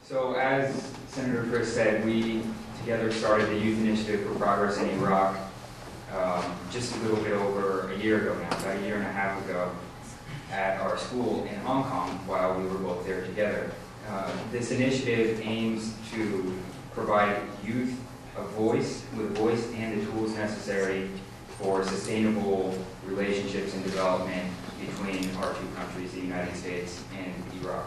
So as Senator Chris said, we together started the Youth Initiative for Progress in Iraq just a little bit over a year ago now, about a year and a half ago, at our school in Hong Kong while we were both there together. This initiative aims to provide youth a voice and the tools necessary for sustainable relationships and development between our two countries, the United States and Iraq.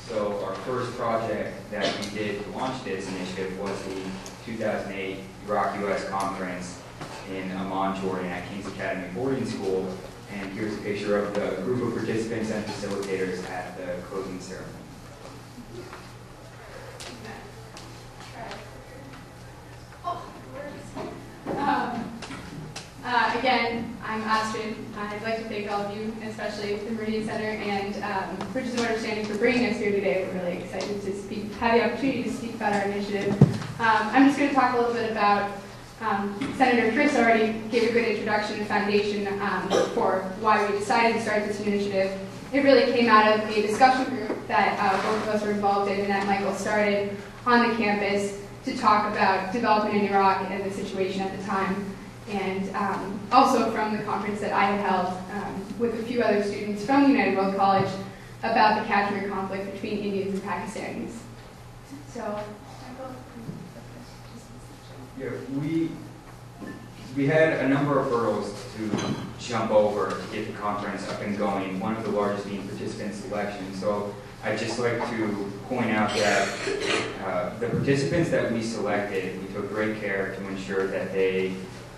So our first project that we did to launch this initiative was the 2008 Iraq-US Conference in Amman, Jordan at King's Academy Boarding School. And here's a picture of the group of participants and facilitators at the closing ceremony. Again, I'm Astrid. I'd like to thank all of you, especially the Meridian Center and Bridges of Understanding for bringing us here today. We're really excited to have the opportunity to speak about our initiative. I'm just going to talk a little bit about, Senator Chris already gave a good introduction and foundation for why we decided to start this initiative. It really came out of a discussion group that both of us were involved in and that Michael started on the campus to talk about development in Iraq and the situation at the time. And also from the conference that I had held with a few other students from the United World College about the Kashmir conflict between Indians and Pakistanis. So, yeah, we had a number of hurdles to jump over to get the conference up and going, one of the largest being participant selection. So I'd just like to point out that the participants that we selected, we took great care to ensure that they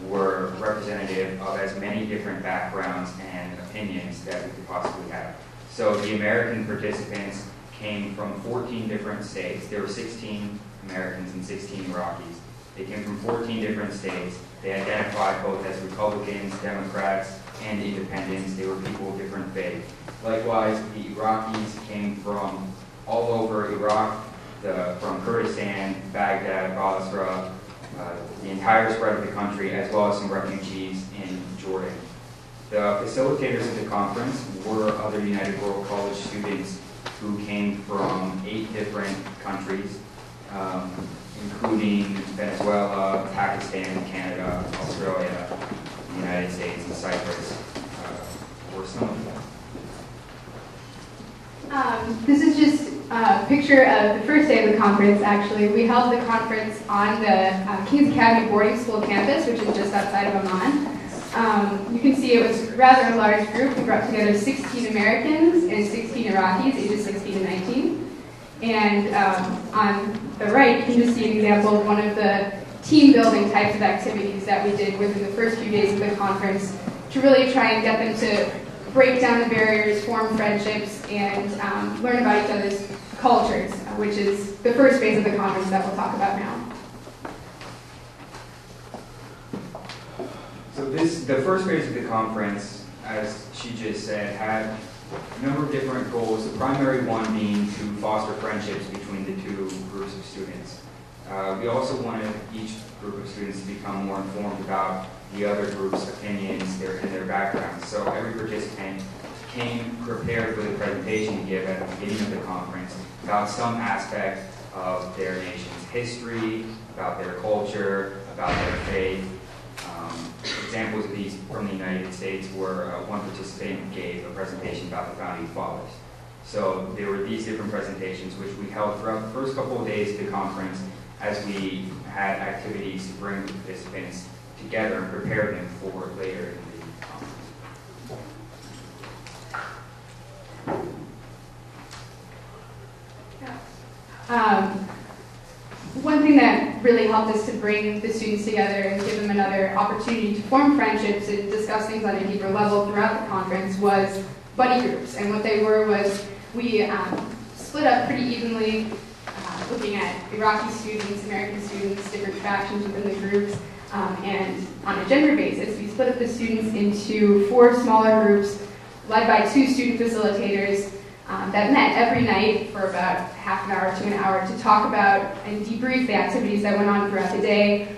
were representative of as many different backgrounds and opinions that we could possibly have. So the American participants came from 14 different states. There were 16 Americans and 16 Iraqis. They came from 14 different states. They identified both as Republicans, Democrats, and independents. They were people of different faith. Likewise, the Iraqis came from all over Iraq, from Kurdistan, Baghdad, Basra, the entire spread of the country, as well as some refugees in Jordan. The facilitators of the conference were other United World College students who came from 8 different countries, including Venezuela, Pakistan, Canada, Australia, the United States, and Cyprus, were some of them. This is just a picture of the first day of the conference, actually. We held the conference on the King's Academy boarding school campus, which is just outside of Amman. You can see it was rather a large group. We brought together 16 Americans and 16 Iraqis, ages 16 to 19. And on the right, you can just see an example of one of the team-building types of activities that we did within the first few days of the conference to really try and get them to break down the barriers, form friendships, and learn about each other's cultures, which is the first phase of the conference that we'll talk about now. So the first phase of the conference, as she just said, had a number of different goals, the primary one being to foster friendships between the two groups of students. We also wanted each group of students to become more informed about the other group's opinions and their backgrounds. So every participant came prepared with a presentation to give at the beginning of the conference about some aspect of their nation's history, about their culture, about their faith. Examples of these from the United States were one participant gave a presentation about the Founding Fathers. So there were these different presentations which we held throughout the first couple of days of the conference as we had activities to bring the participants together and prepare them for later in the conference. One thing that really helped us to bring the students together and give them another opportunity to form friendships and discuss things on a deeper level throughout the conference was buddy groups. And what they were was we split up pretty evenly, looking at Iraqi students, American students, different factions within the groups. And on a gender basis, we split up the students into 4 smaller groups led by 2 student facilitators that met every night for about half an hour to an hour to talk about and debrief the activities that went on throughout the day.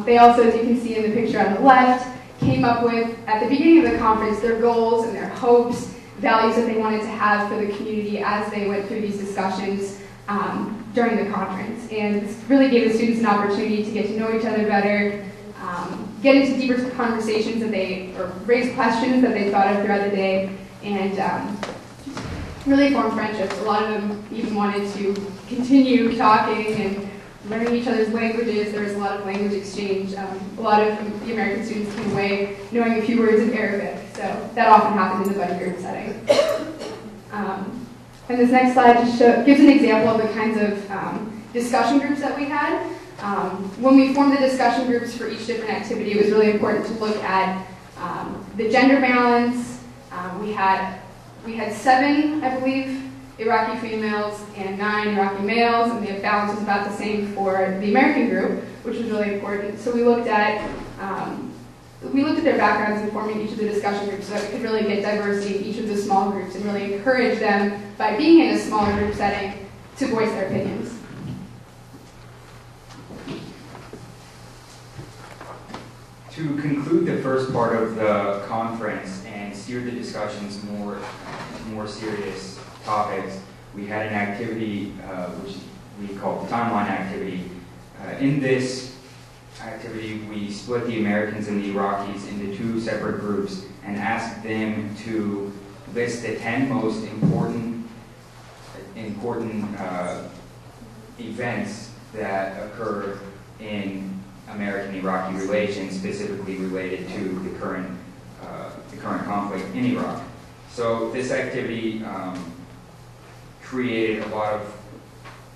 They also, as you can see in the picture on the left, came up with, at the beginning of the conference, their goals and their hopes, values that they wanted to have for the community as they went through these discussions. during the conference. And this really gave the students an opportunity to get to know each other better, get into deeper conversations or raise questions that they thought of throughout the day, and really form friendships. A lot of them even wanted to continue talking and learning each other's languages. There was a lot of language exchange. A lot of the American students came away knowing a few words of Arabic, so that often happened in the buddy group setting. And this next slide just gives an example of the kinds of discussion groups that we had. When we formed the discussion groups for each different activity, it was really important to look at the gender balance. We had 7, I believe, Iraqi females and 9 Iraqi males, and the balance was about the same for the American group, which was really important. So we looked at their backgrounds in forming each of the discussion groups so that we could really get diversity in each of the small groups and really encourage them, by being in a smaller group setting, to voice their opinions. To conclude the first part of the conference and steer the discussions more serious topics, we had an activity which we called the timeline activity. In this activity, we split the Americans and the Iraqis into 2 separate groups and asked them to list the 10 most important events that occurred in American-Iraqi relations, specifically related to the current conflict in Iraq. So this activity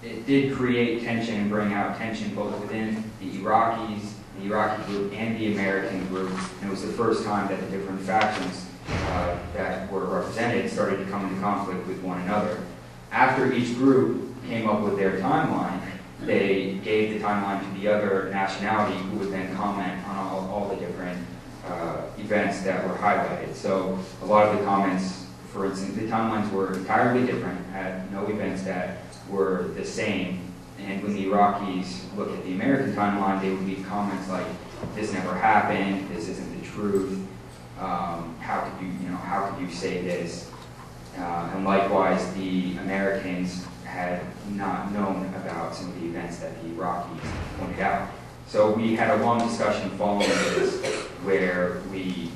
it did create tension and bring out tension both within the Iraqis, the Iraqi group, and the American group. And it was the first time that the different factions that were represented started to come into conflict with one another. After each group came up with their timeline, they gave the timeline to the other nationality, who would then comment on all the different events that were highlighted. So a lot of the comments, for instance, the timelines were entirely different, had no events that were the same. And when the Iraqis looked at the American timeline, they would leave comments like, "This never happened. This isn't the truth. How could you say this?" And likewise, the Americans had not known about some of the events that the Iraqis pointed out. So we had a long discussion following this, where we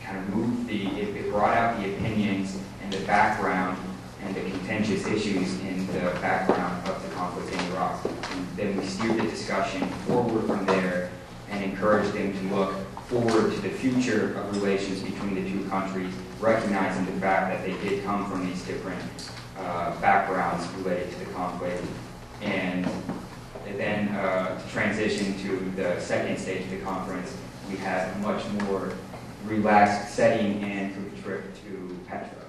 kind of moved it brought out the opinions and the background and the contentious issues in the background of the conflict in Iraq. And then we steered the discussion forward from there and encouraged them to look forward to the future of relations between the 2 countries, recognizing the fact that they did come from these different backgrounds related to the conflict. And then to transition to the second stage of the conference, we had a much more relaxed setting and took a trip to Petra.